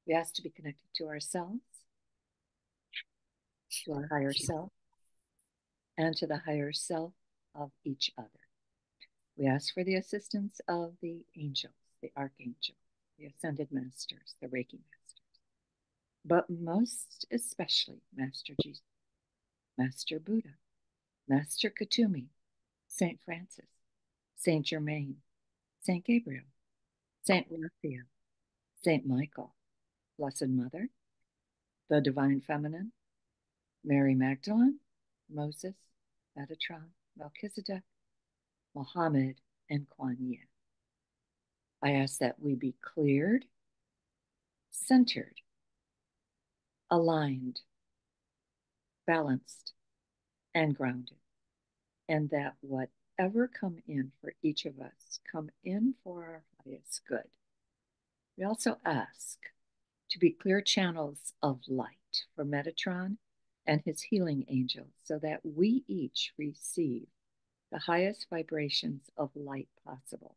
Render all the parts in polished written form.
We ask to be connected to ourselves, to our higher self, and to the higher self of each other. We ask for the assistance of the angels, the archangel, the ascended masters, the Reiki masters, but most especially Master Jesus, Master Buddha, Master Katumi, Saint Francis, Saint Germain, Saint Gabriel, Saint Raphael, Saint Michael, Blessed Mother, the Divine Feminine, Mary Magdalene, Moses, Metatron, Melchizedek, Mohammed, and Kuan Yin. I ask that we be cleared, centered, aligned, balanced, and grounded, and that whatever come in for each of us come in for our highest good. We also ask to be clear channels of light for Metatron and his healing angels so that we each receive the highest vibrations of light possible.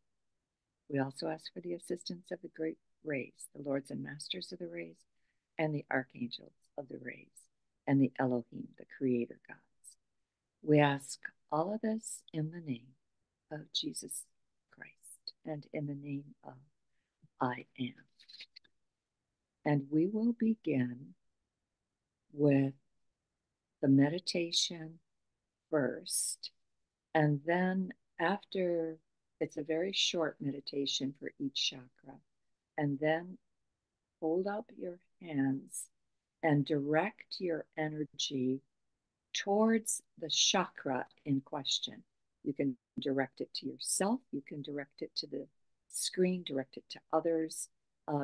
We also ask for the assistance of the great rays, the lords and masters of the rays, and the archangels of the rays, and the Elohim, the creator gods. We ask all of this in the name of Jesus Christ and in the name of I am. And we will begin with the meditation first, and then after, it's a very short meditation for each chakra, and then hold up your hands and direct your energy towards the chakra in question. You can direct it to yourself, you can direct it to the screen, direct it to others,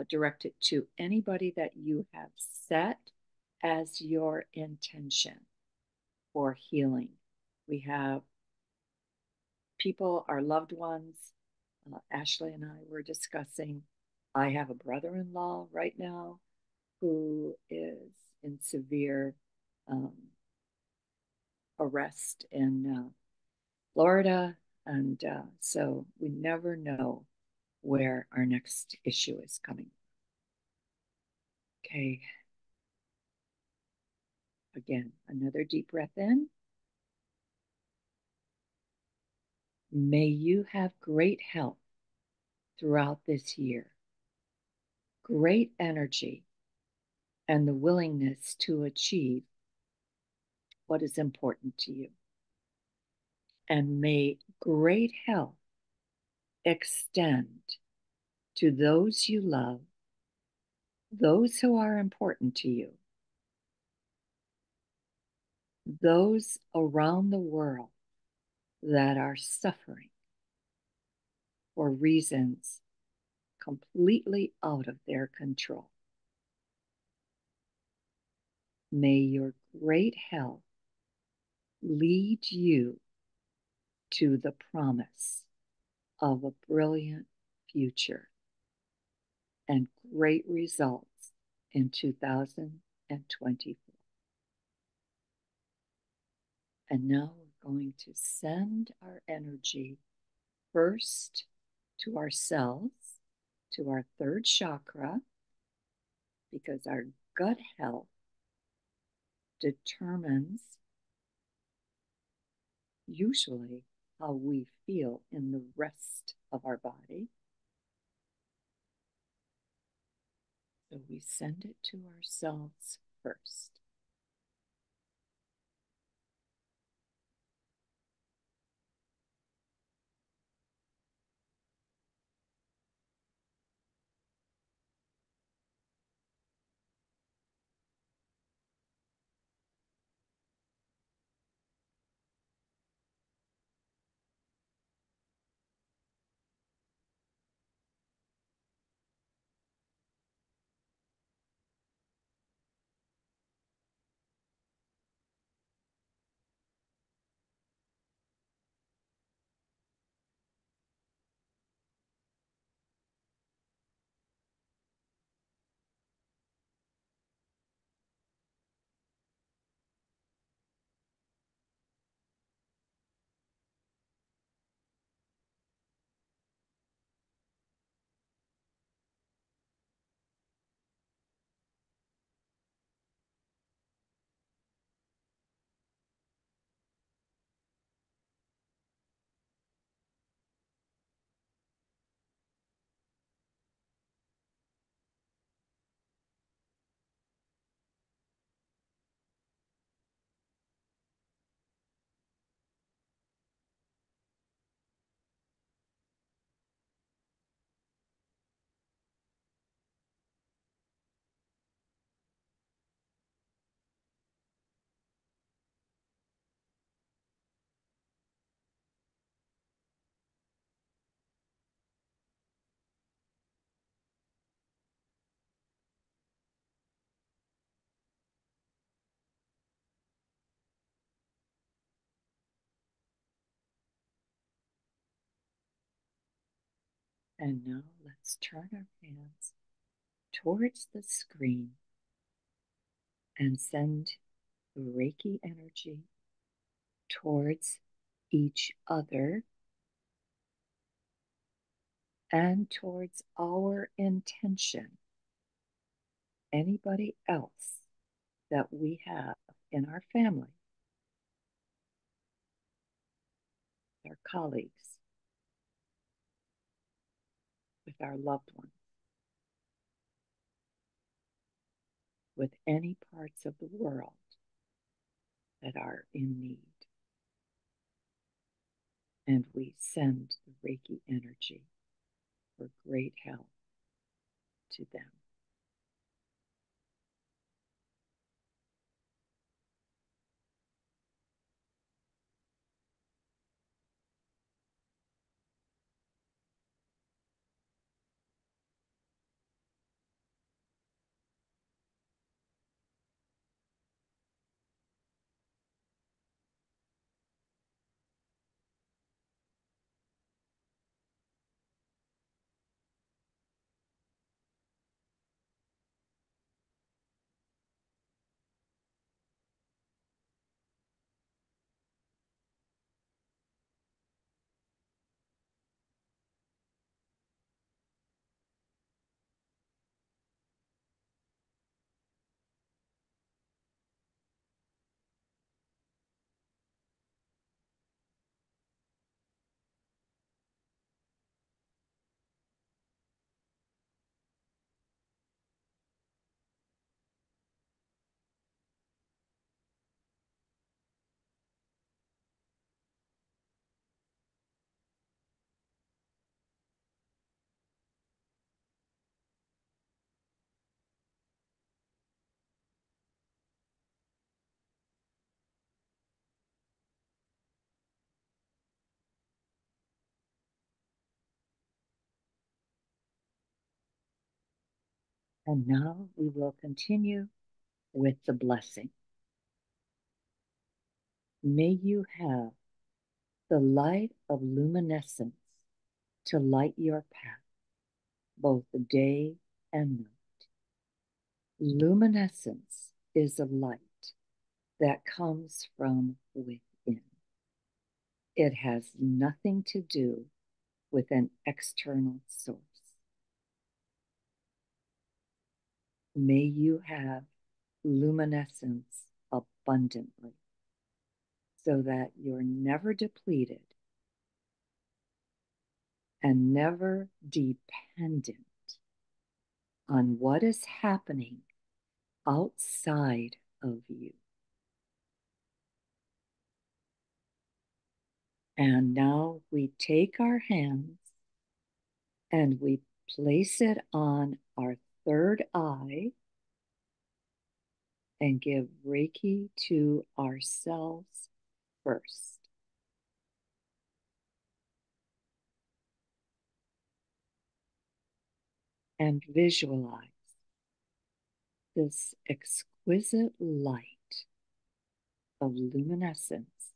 direct it to anybody that you have set as your intention for healing. We have people, our loved ones. Ashley and I were discussing. I have a brother-in-law right now who is in severe arrest in Florida. And so we never know where our next issue is coming. Okay. Again, another deep breath in. May you have great health throughout this year, great energy, and the willingness to achieve what is important to you. And may great health extend to those you love, those who are important to you, those around the world that are suffering for reasons completely out of their control. May your great health lead you to the promise of a brilliant future and great results in 2024. And now we're going to send our energy first to ourselves, to our third chakra, because our gut health determines usually how we feel in the rest of our body. So we send it to ourselves first. And now let's turn our hands towards the screen and send the Reiki energy towards each other and towards our intention, anybody else that we have in our family, our colleagues, with our loved ones, with any parts of the world that are in need. And we send the Reiki energy for great health to them. And now we will continue with the blessing. May you have the light of luminescence to light your path, both day and night. Luminescence is a light that comes from within. It has nothing to do with an external source. May you have luminescence abundantly so that you're never depleted and never dependent on what is happening outside of you. And now we take our hands and we place it on our third eye and give Reiki to ourselves first. And visualize this exquisite light of luminescence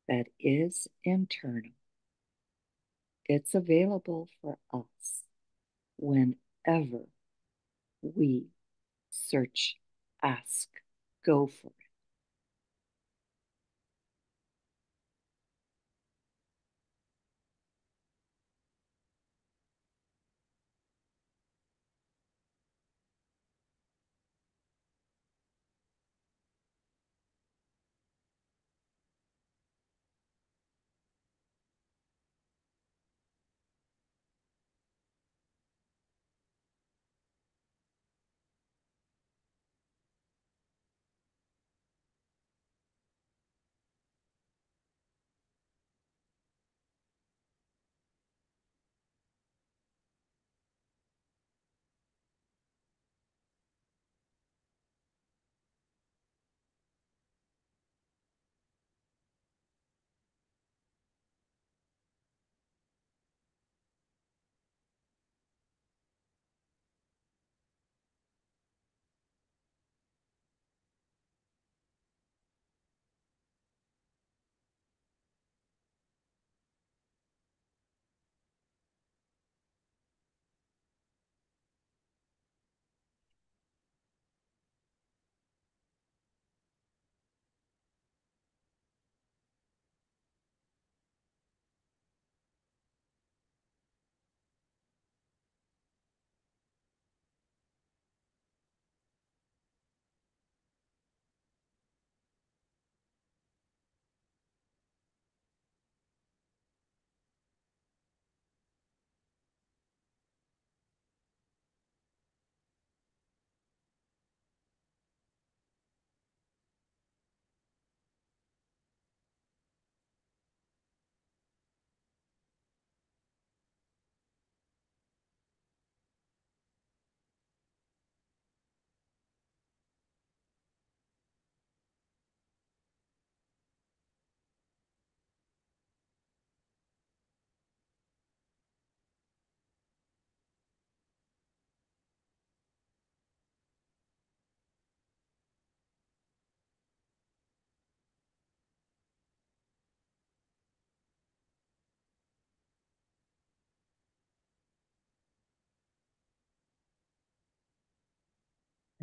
that is internal. It's available for us whenever we search, ask, go for it.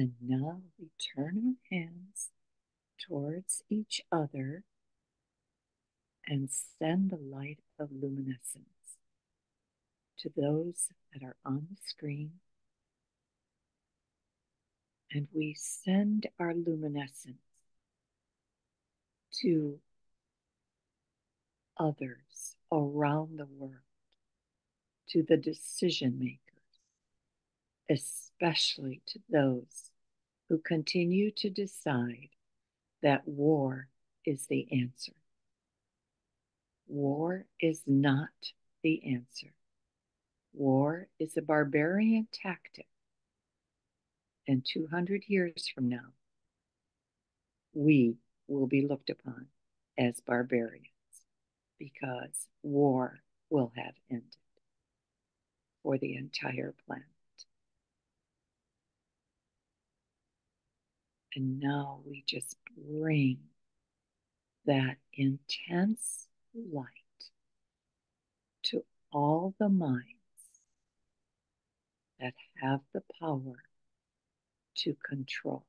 And now we turn our hands towards each other and send the light of luminescence to those that are on the screen. And we send our luminescence to others around the world, to the decision makers, especially to those who continue to decide that war is the answer. War is not the answer. War is a barbarian tactic. And 200 years from now, we will be looked upon as barbarians because war will have ended for the entire planet. And now we just bring that intense light to all the minds that have the power to control,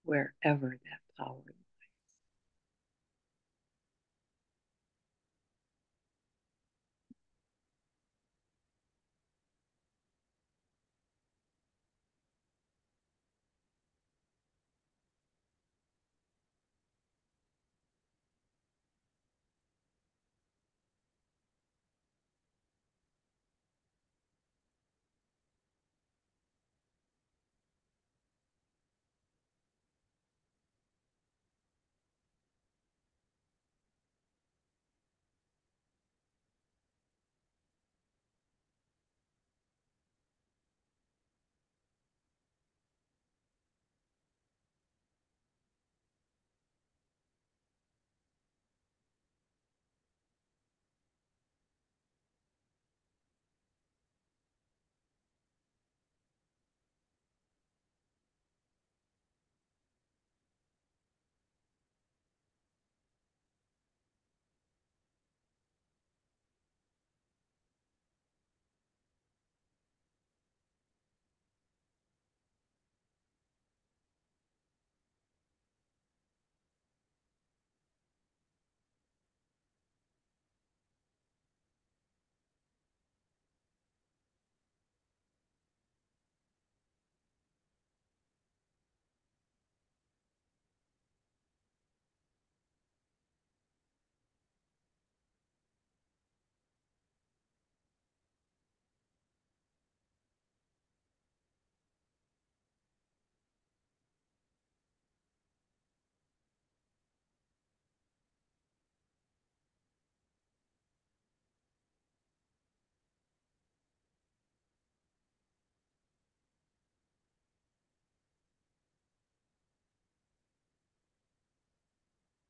wherever that power lies.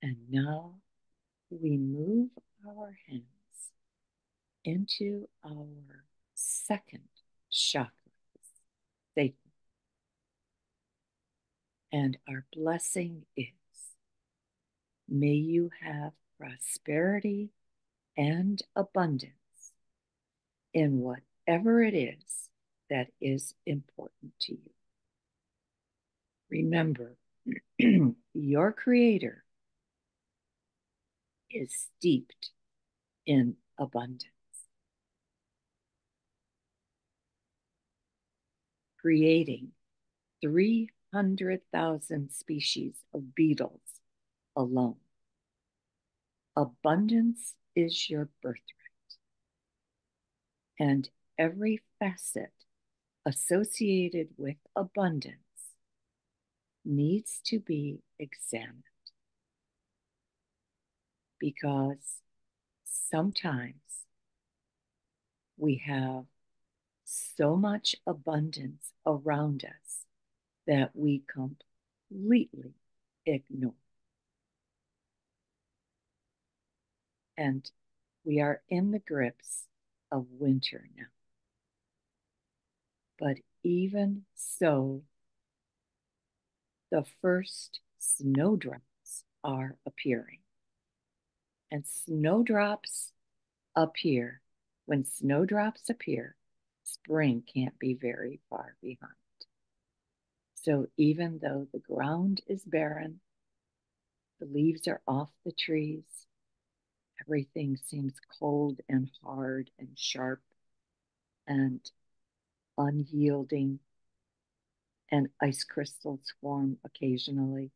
And now we move our hands into our second chakra, sacral. And our blessing is, may you have prosperity and abundance in whatever it is that is important to you. Remember, your Creator is steeped in abundance, creating 300,000 species of beetles alone. Abundance is your birthright, and every facet associated with abundance needs to be examined, because sometimes we have so much abundance around us that we completely ignore. And we are in the grips of winter now. But even so, the first snowdrops are appearing. And snowdrops appear. When snowdrops appear, spring can't be very far behind. So even though the ground is barren, the leaves are off the trees, everything seems cold and hard and sharp and unyielding, and ice crystals form occasionally.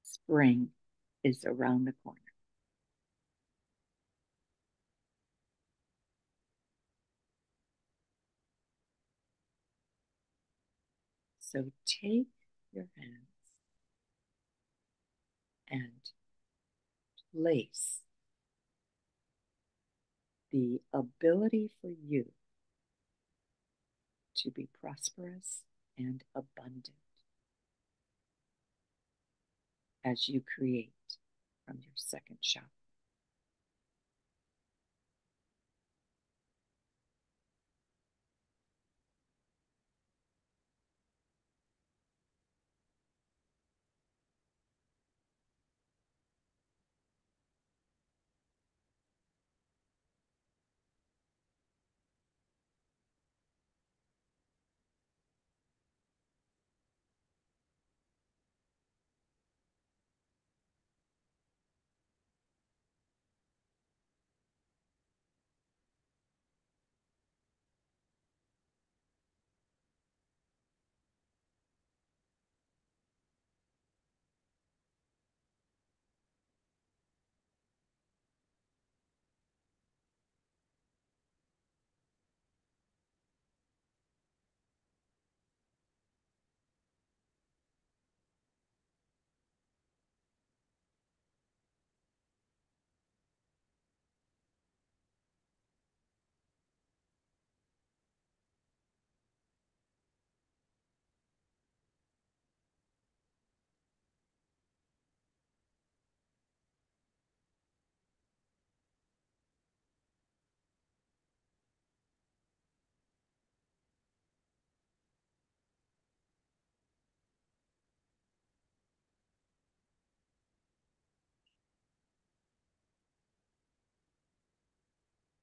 Spring is around the corner. So take your hands and place the ability for you to be prosperous and abundant as you create from your second chakra.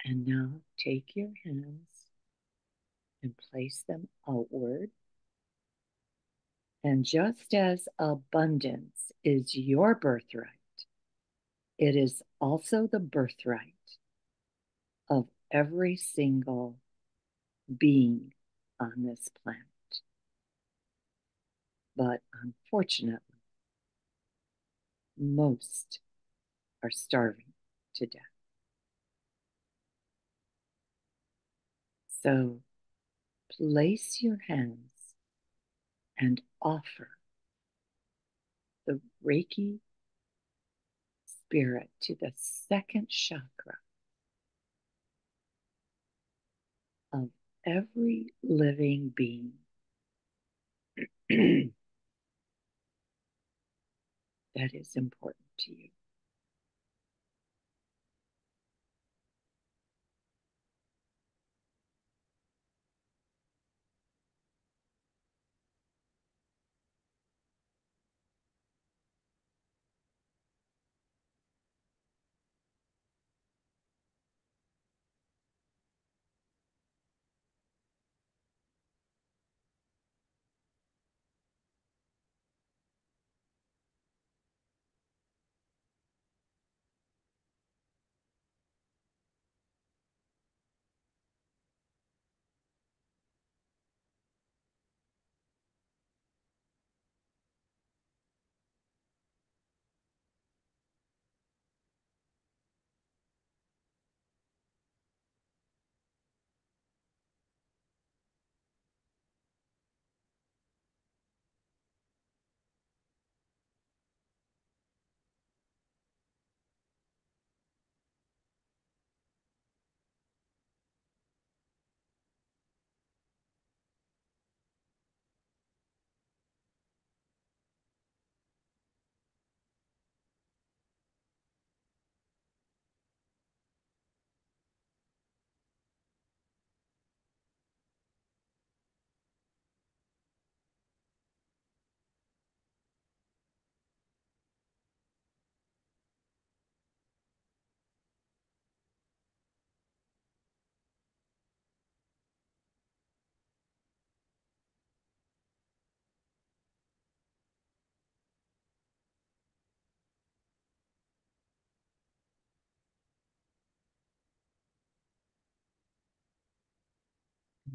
And now take your hands and place them outward. And just as abundance is your birthright, it is also the birthright of every single being on this planet. But unfortunately, most are starving to death. So place your hands and offer the Reiki spirit to the second chakra of every living being that is important to you.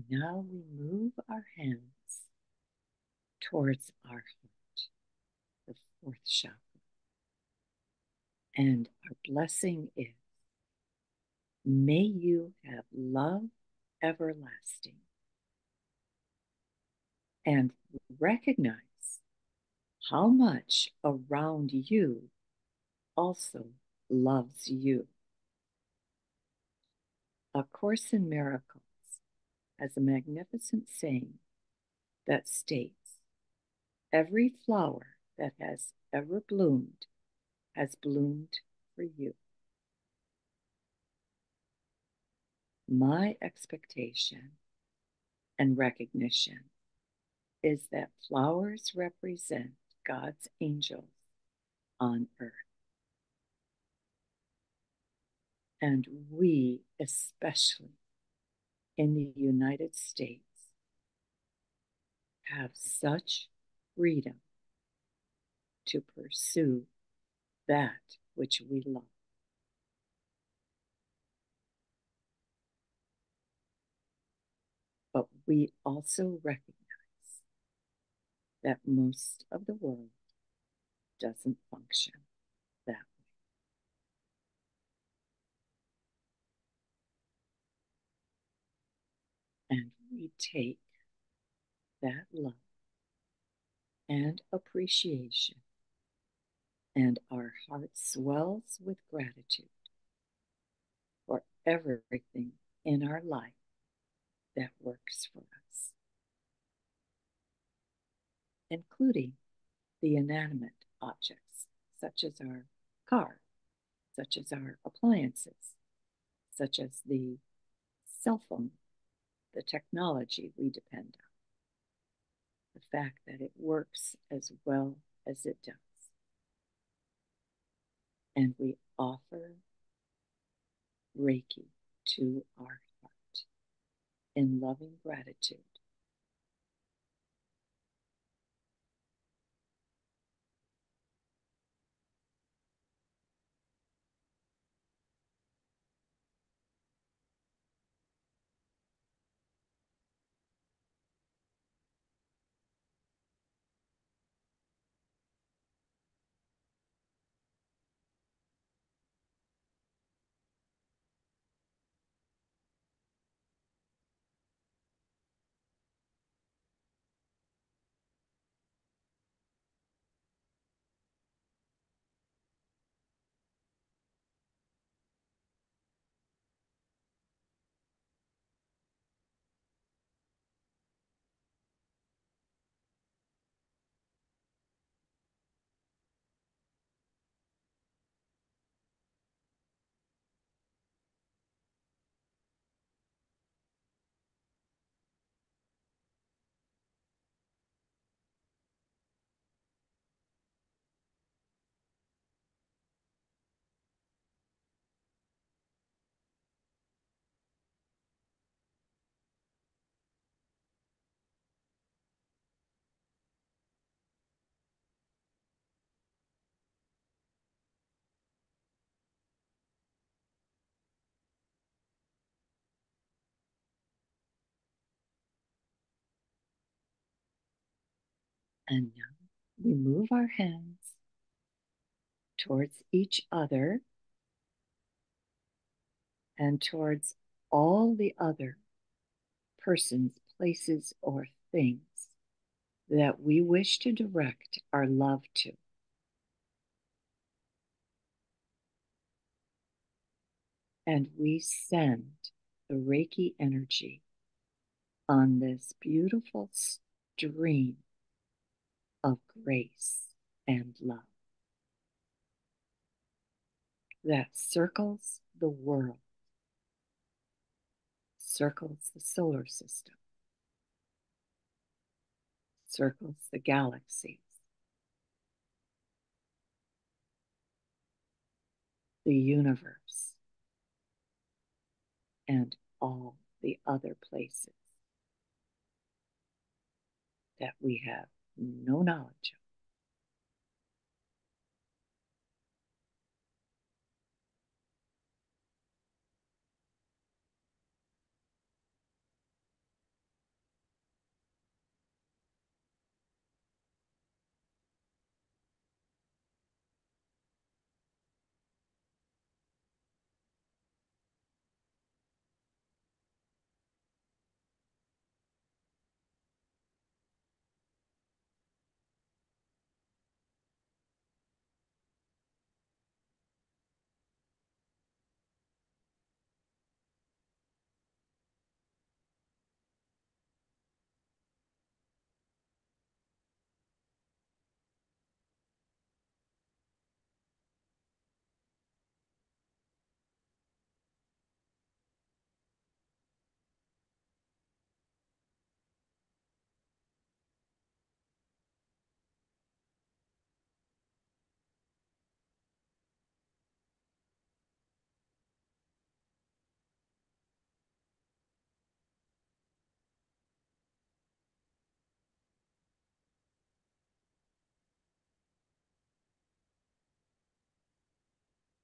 Now we move our hands towards our heart, the fourth chakra. And our blessing is, may you have love everlasting, and recognize how much around you also loves you. A Course in Miracles has a magnificent saying that states, every flower that has ever bloomed has bloomed for you. My expectation and recognition is that flowers represent God's angels on earth. And we, especially in the United States, have such freedom to pursue that which we love. But we also recognize that most of the world doesn't function that way. And we take that love and appreciation, and our heart swells with gratitude for everything in our life that works for us, including the inanimate objects, such as our car, such as our appliances, such as the cell phone, the technology we depend on, the fact that it works as well as it does. And we offer Reiki to our heart in loving gratitude. And now we move our hands towards each other and towards all the other persons, places, or things that we wish to direct our love to. And we send the Reiki energy on this beautiful stream of grace and love that circles the world, circles the solar system, circles the galaxies, the universe, and all the other places that we have no knowledge of.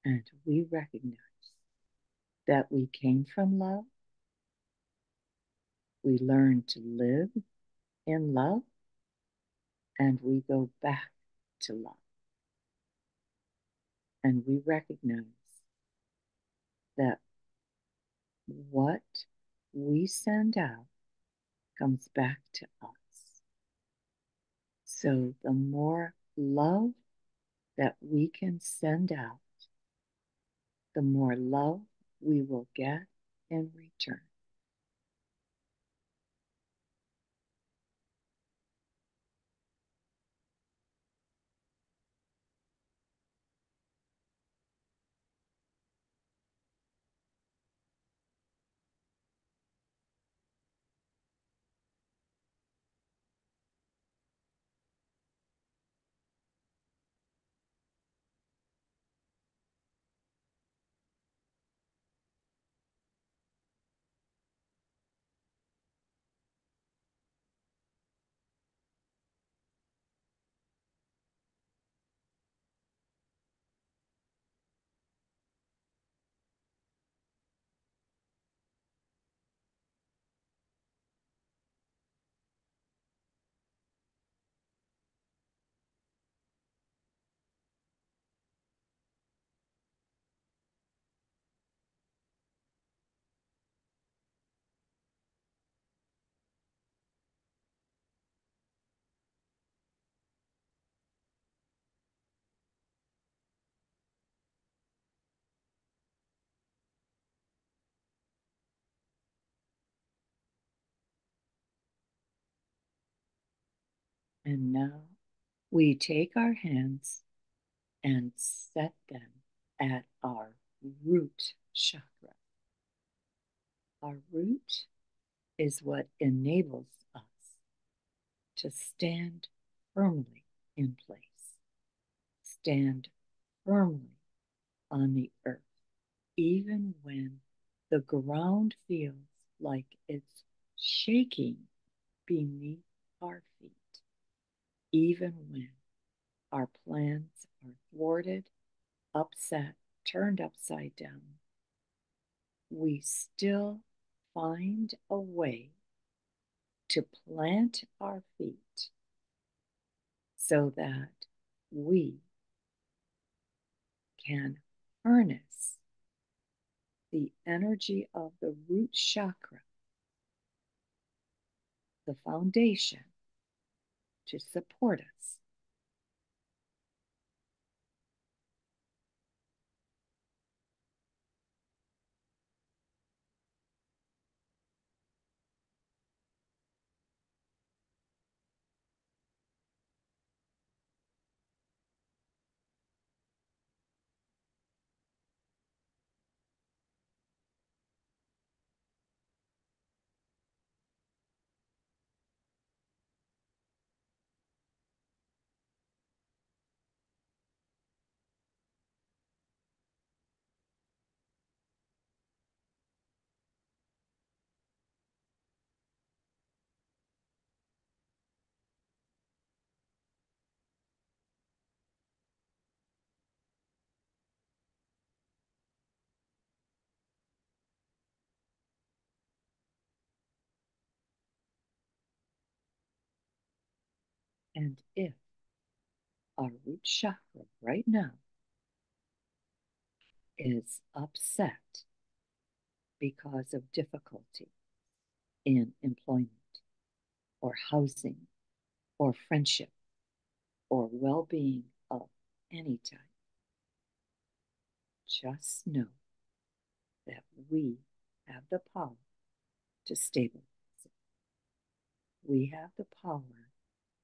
And we recognize that we came from love. We learn to live in love, and we go back to love. And we recognize that what we send out comes back to us. So the more love that we can send out, the more love we will get in return. And now we take our hands and set them at our root chakra. Our root is what enables us to stand firmly in place, stand firmly on the earth, even when the ground feels like it's shaking beneath our feet, even when our plans are thwarted, upset, turned upside down, we still find a way to plant our feet so that we can harness the energy of the root chakra, the foundation, to support us. And if our root chakra right now is upset because of difficulty in employment or housing or friendship or well being of any type, just know that we have the power to stabilize it. We have the power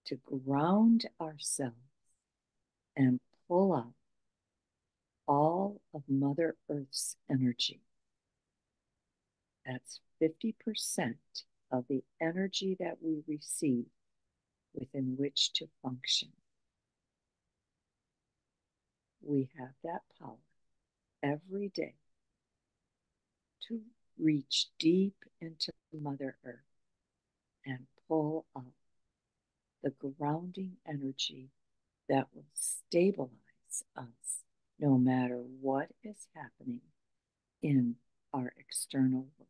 to ground ourselves and pull up all of Mother Earth's energy. That's 50% of the energy that we receive within which to function. We have that power every day to reach deep into Mother Earth and pull up the grounding energy that will stabilize us no matter what is happening in our external world.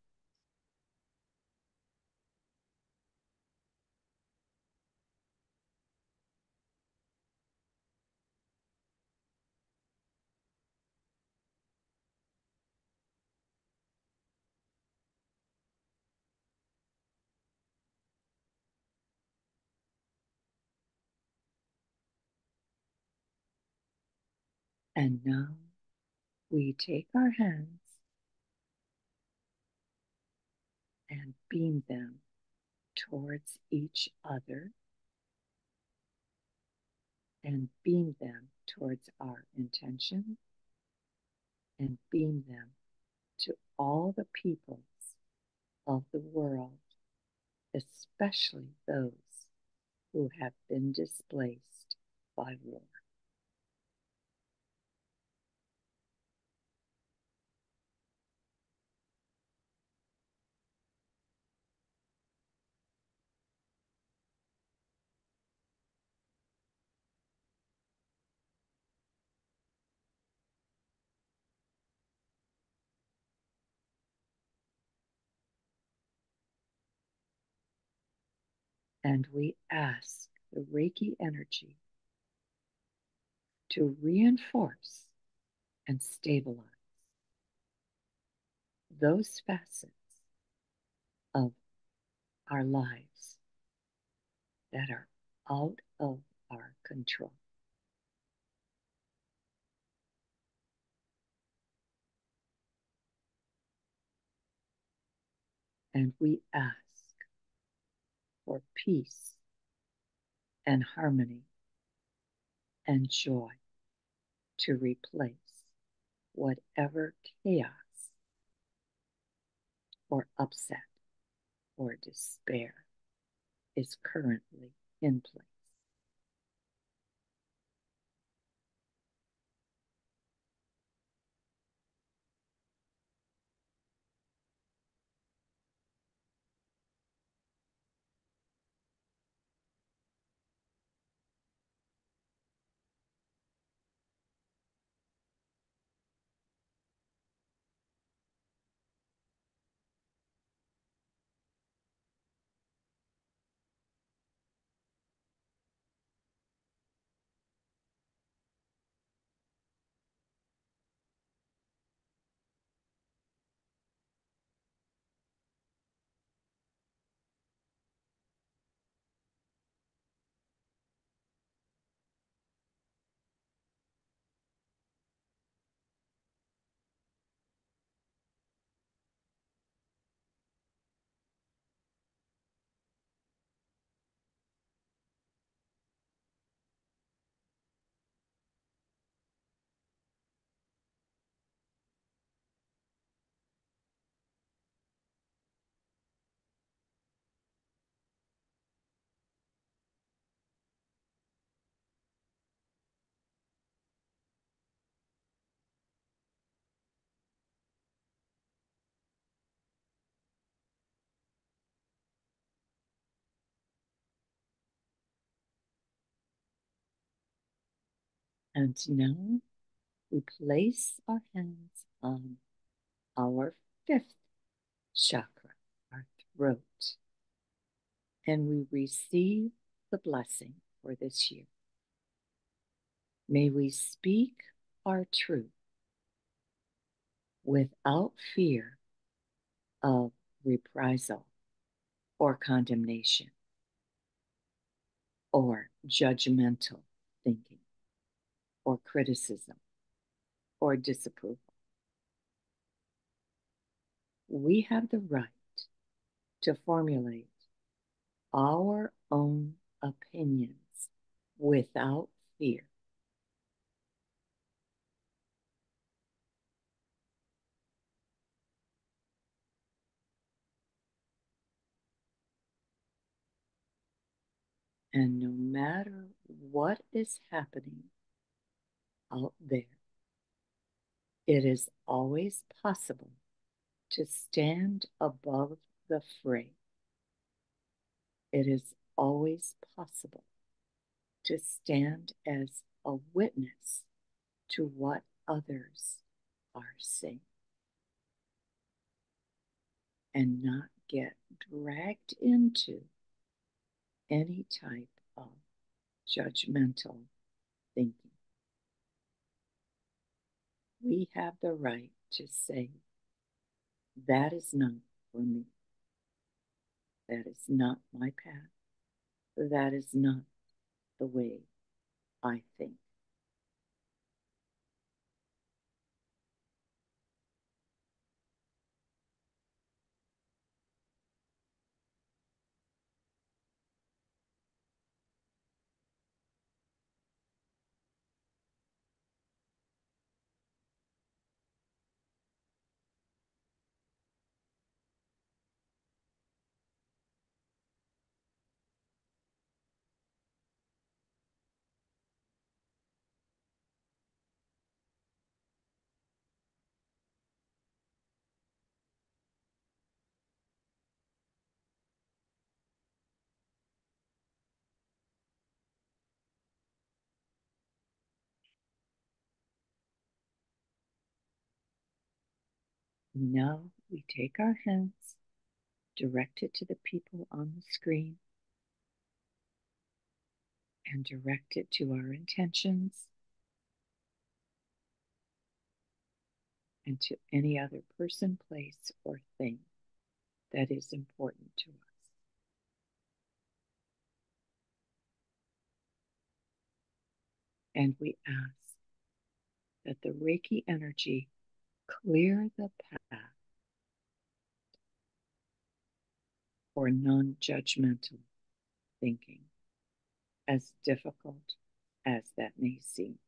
And now we take our hands and beam them towards each other and beam them towards our intention and beam them to all the peoples of the world, especially those who have been displaced by war. And we ask the Reiki energy to reinforce and stabilize those facets of our lives that are out of our control. And we ask for peace and harmony and joy to replace whatever chaos or upset or despair is currently in place. And now we place our hands on our fifth chakra, our throat, and we receive the blessing for this year. May we speak our truth without fear of reprisal or condemnation or judgmental thinking or criticism or disapproval. We have the right to formulate our own opinions without fear. And no matter what is happening out there, it is always possible to stand above the fray. It is always possible to stand as a witness to what others are saying and not get dragged into any type of judgmental thinking. We have the right to say, that is not for me. That is not my path. That is not the way I think. Now we take our hands, direct it to the people on the screen, and direct it to our intentions and to any other person, place, or thing that is important to us. And we ask that the Reiki energy clear the path for non judgmental thinking, as difficult as that may seem.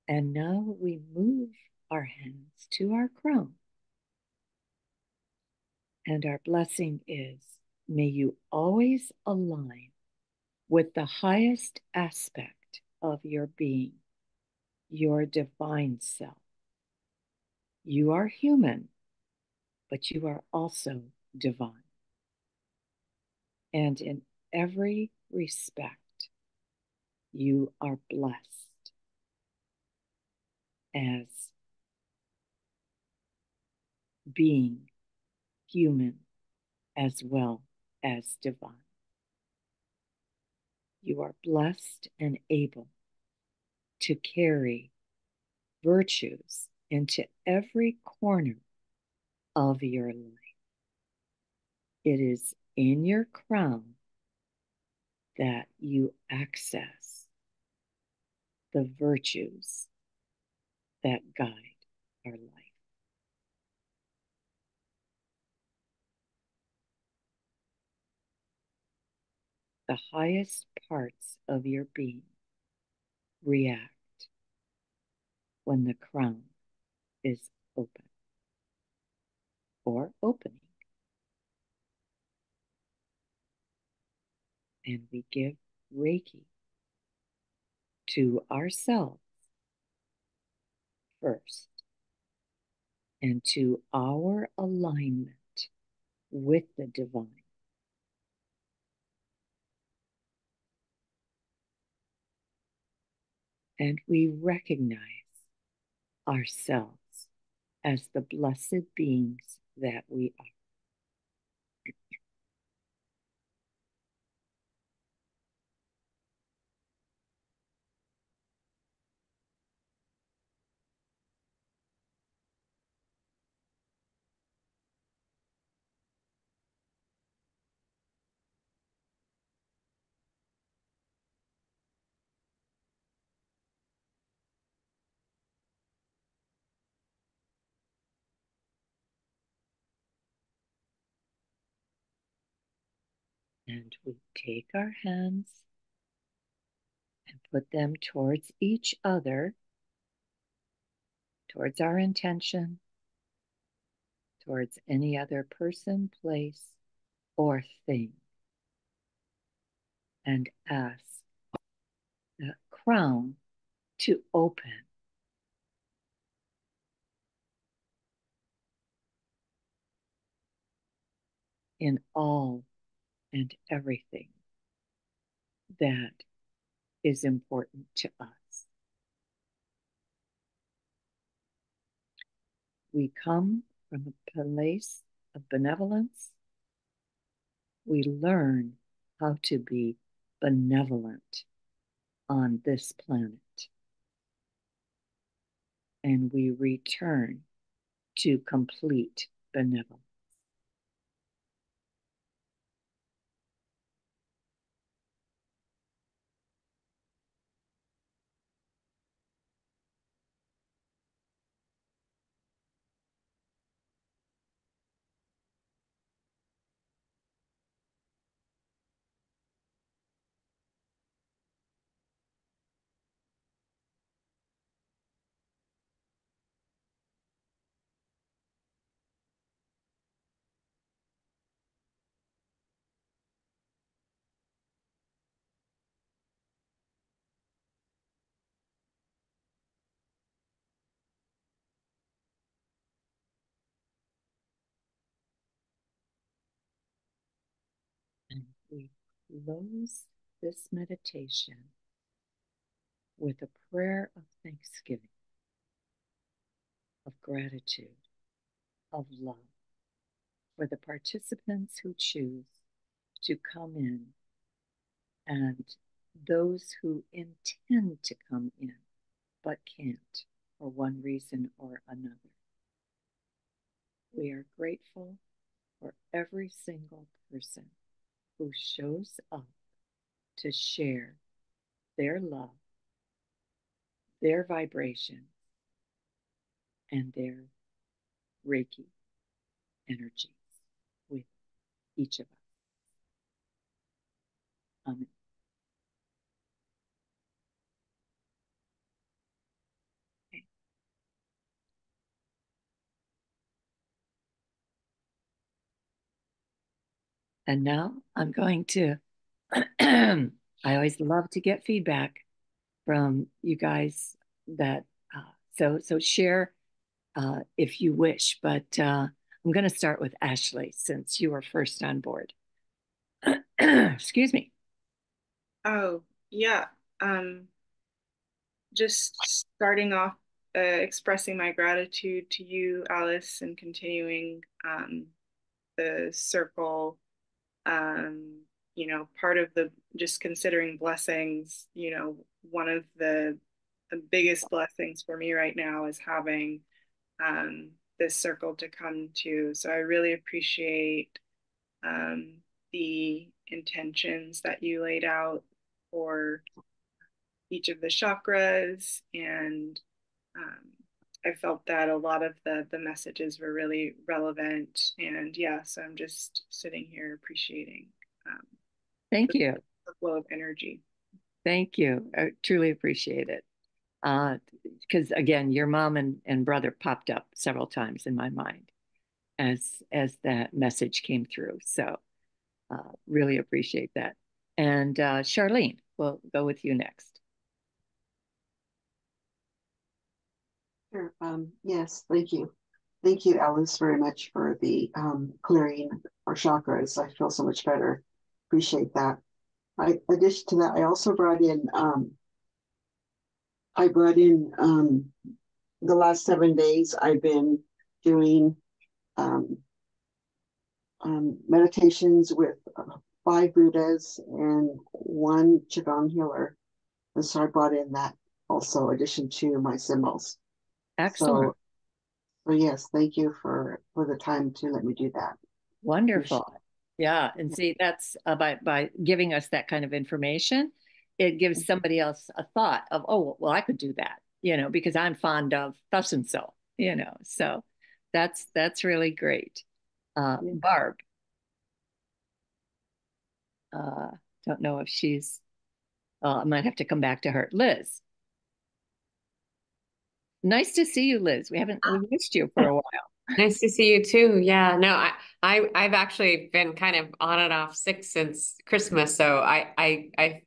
And now we move our hands to our crown. And our blessing is, may you always align with the highest aspect of your being, your divine self. You are human, but you are also divine. And in every respect, you are blessed as being human as well as divine. You are blessed and able to carry virtues into every corner of your life. It is in your crown that you access the virtues that guide our life. The highest parts of your being react when the crown is open or opening. And we give Reiki to ourselves first and to our alignment with the divine. And we recognize ourselves as the blessed beings that we are. And we take our hands and put them towards each other, towards our intention, towards any other person, place, or thing, and ask the crown to open in all and everything that is important to us. We come from a place of benevolence. We learn how to be benevolent on this planet. And we return to complete benevolence. And we close this meditation with a prayer of thanksgiving, of gratitude, of love for the participants who choose to come in and those who intend to come in but can't for one reason or another. We are grateful for every single person who shows up to share their love, their vibration, and their Reiki energies with each of us. Amen. Okay. And now I'm going to, I always love to get feedback from you guys that, so share if you wish, but I'm going to start with Ashley since you were first on board. Excuse me. Oh, yeah. Um, just starting off, expressing my gratitude to you, Alice, and continuing the circle. Um, part of the just considering blessings, one of the biggest blessings for me right now is having this circle to come to. So I really appreciate um, the intentions that you laid out for each of the chakras, and um, I felt that a lot of the messages were really relevant. And yeah, so I'm just sitting here appreciating um, Thank the, you. the flow of energy. Thank you. I truly appreciate it. Because again, your mom and brother popped up several times in my mind as that message came through. So really appreciate that. And Charlene, we'll go with you next. Sure. Yes, thank you. Thank you, Alice, very much for the clearing our chakras. I feel so much better. Appreciate that. In addition to that, I also brought in I brought in the last 7 days. I've been doing um, meditations with 5 Buddhas and one Qigong healer. And so I brought in that also, addition to my symbols. Excellent. So, so yes, thank you for the time to let me do that. Wonderful. Appreciate Yeah. And see, that's by giving us that kind of information, it gives somebody else a thought of, oh, well, I could do that, because I'm fond of thus and so. So that's really great. it. Barb, uh, don't know if I might have to come back to her. Liz, nice to see you, Liz. We missed you for a while. Nice to see you too. Yeah, no, I've actually been kind of on and off sick since Christmas, so I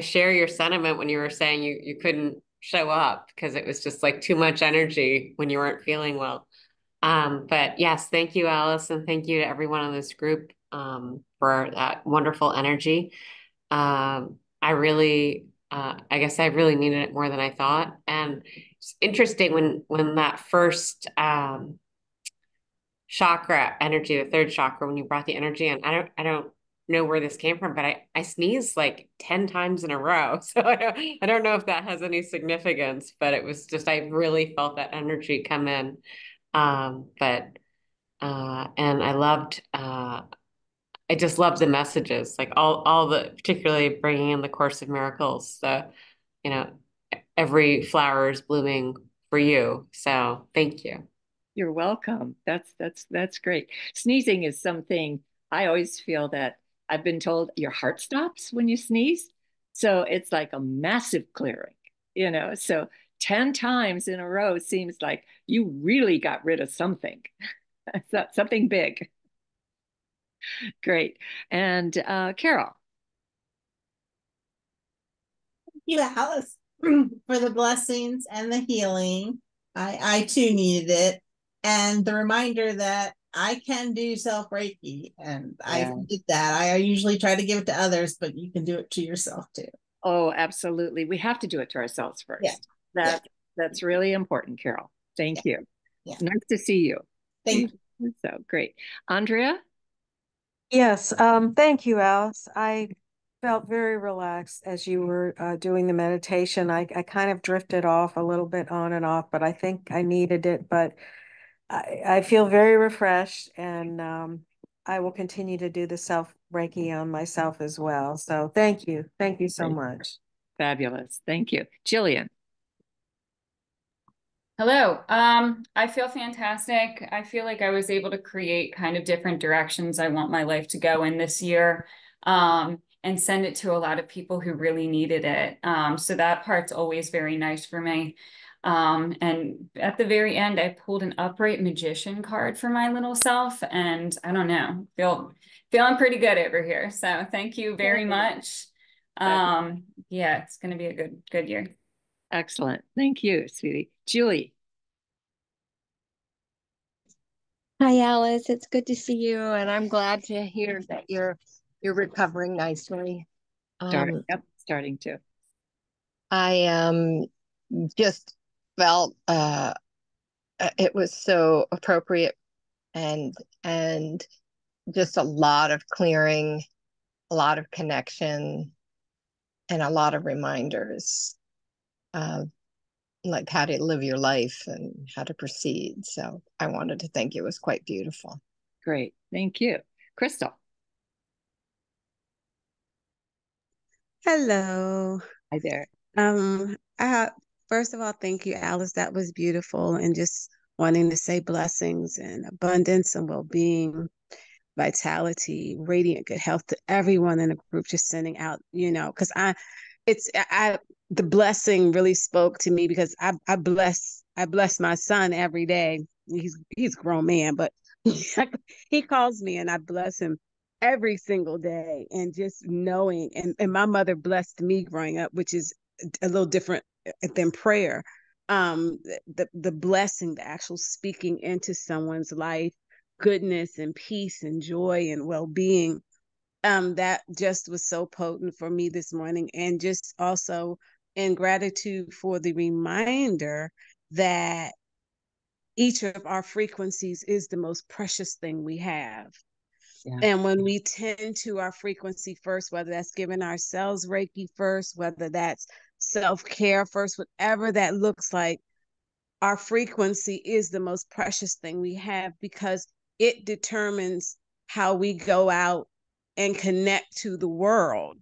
share your sentiment when you were saying you couldn't show up because it was just like too much energy when you weren't feeling well. But yes, thank you, Alice, and thank you to everyone in this group for that wonderful energy. I guess I really needed it more than I thought, and it's interesting when that first chakra energy, the third chakra, when you brought the energy in. I don't know where this came from, but I sneezed like 10 times in a row. So I don't know if that has any significance, but it was just I really felt that energy come in. But and I just loved the messages, like all the particularly bringing in the Course of Miracles, you know, every flower is blooming for you. So thank you. You're welcome. That's great. Sneezing is something I always feel that I've been told your heart stops when you sneeze. So it's like a massive clearing. So 10 times in a row seems like you really got rid of something. Something big. Great. And Carol, You, Alice, for the blessings and the healing. I too needed it. And the reminder that I can do self Reiki. And I yeah. did that. I usually try to give it to others, but you can do it to yourself too. Oh, absolutely. We have to do it to ourselves Yeah. first. Yeah. That's really important, Carol. Thank you. Yeah. Nice to see you. Thank you. So great. Andrea? Yes, thank you, Alice. I felt very relaxed as you were doing the meditation. I kind of drifted off a little bit on and off, but I think I needed it. But I feel very refreshed, and I will continue to do the self Reiki on myself as well. So thank you. Thank you so Great. much. Fabulous. Thank you. Jillian. Hello. I feel fantastic. I feel like I was able to create kind of different directions I want my life to go in this year, and send it to a lot of people who really needed it. So that part's always very nice for me. And at the very end, I pulled an upright magician card for my little self, and I don't know, feeling pretty good over here. So thank you very much. Yeah, it's going to be a good year. Excellent. Thank you, sweetie. Julie. Hi, Alice. It's good to see you, and I'm glad to hear that you're recovering nicely. Starting to. I just felt it was so appropriate and just a lot of clearing, a lot of connection, and a lot of reminders of like how to live your life and how to proceed. So I wanted to thank you. It was quite beautiful. Great. Thank you. Crystal. Hello. Hi there. I first of all, thank you, Alice. That was beautiful, and just wanting to say blessings and abundance and well-being, vitality, radiant good health to everyone in the group. Just sending out, because the blessing really spoke to me because I bless my son every day. He's a grown man, but he calls me and I bless him every single day. And just knowing, and my mother blessed me growing up, which is a little different than prayer. The blessing, the actual speaking into someone's life, goodness and peace and joy and well-being, that just was so potent for me this morning. And just also and gratitude for the reminder that each of our frequencies is the most precious thing we have. Yeah. And when we tend to our frequency first, whether that's giving ourselves Reiki first, whether that's self-care first, whatever that looks like, our frequency is the most precious thing we have because it determines how we go out and connect to the world.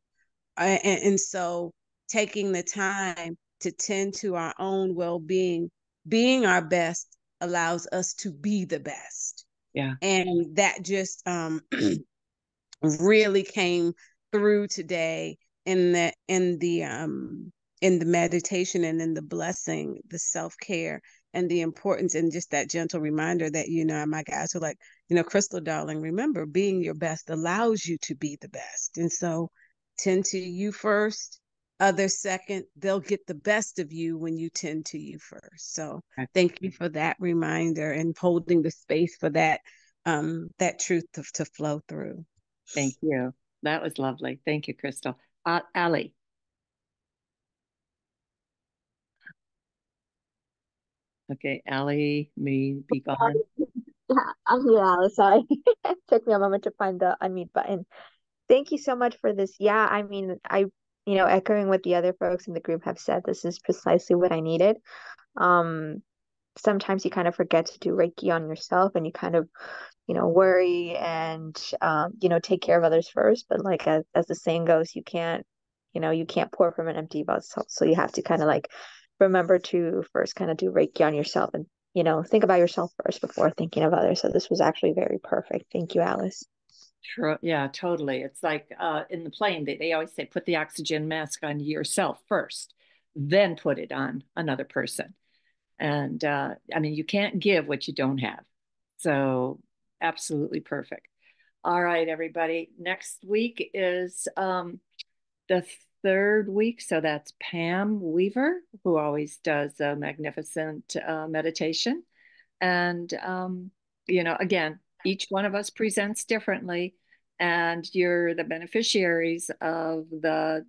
And so taking the time to tend to our own well-being, being our best allows us to be the best. Yeah. And that just really came through today in the meditation and in the blessing, the self-care and the importance, and just that gentle reminder that, my guys are like, Crystal darling, remember, being your best allows you to be the best. And so tend to you first, others second. They'll get the best of you when you tend to you first. So thank you for that reminder and holding the space for that truth to flow through. Thank you. That was lovely. Thank you, Crystal. Allie. Okay, Allie may be gone. Yeah, I'm here, Alice. Sorry. It took me a moment to find the unmute button. Thank you so much for this. Yeah, I mean, echoing what the other folks in the group have said, this is precisely what I needed. Um, Sometimes you kind of forget to do Reiki on yourself and you kind of, worry and, take care of others first. But like, as the saying goes, you can't pour from an empty vessel. So you have to kind of like remember to first kind of do Reiki on yourself and, think about yourself first before thinking of others. So this was actually very perfect. Thank you, Alice. True. Yeah, totally. It's like in the plane, they always say put the oxygen mask on yourself first, then put it on another person. And I mean, you can't give what you don't have. So, absolutely perfect. All right, everybody. Next week is the third week. So, that's Pam Weaver, who always does a magnificent meditation. And, again, each one of us presents differently, and you're the beneficiaries of the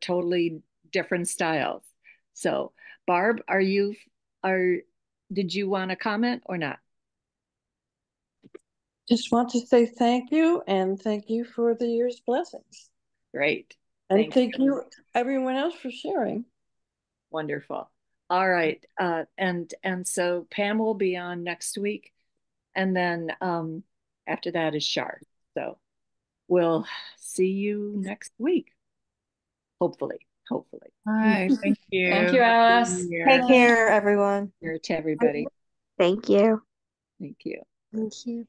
totally different styles. So, Barb, are did you want to comment or not? Just want to say thank you and thank you for the year's blessings. Great. And thank you everyone else for sharing. Wonderful. All right. And so Pam will be on next week. And then after that is Shar. So we'll see you next week. Hopefully. Hopefully. All right. Thank you. Thank you, Alice. Take care, everyone. Here to everybody. Thank you. Thank you. Thank you.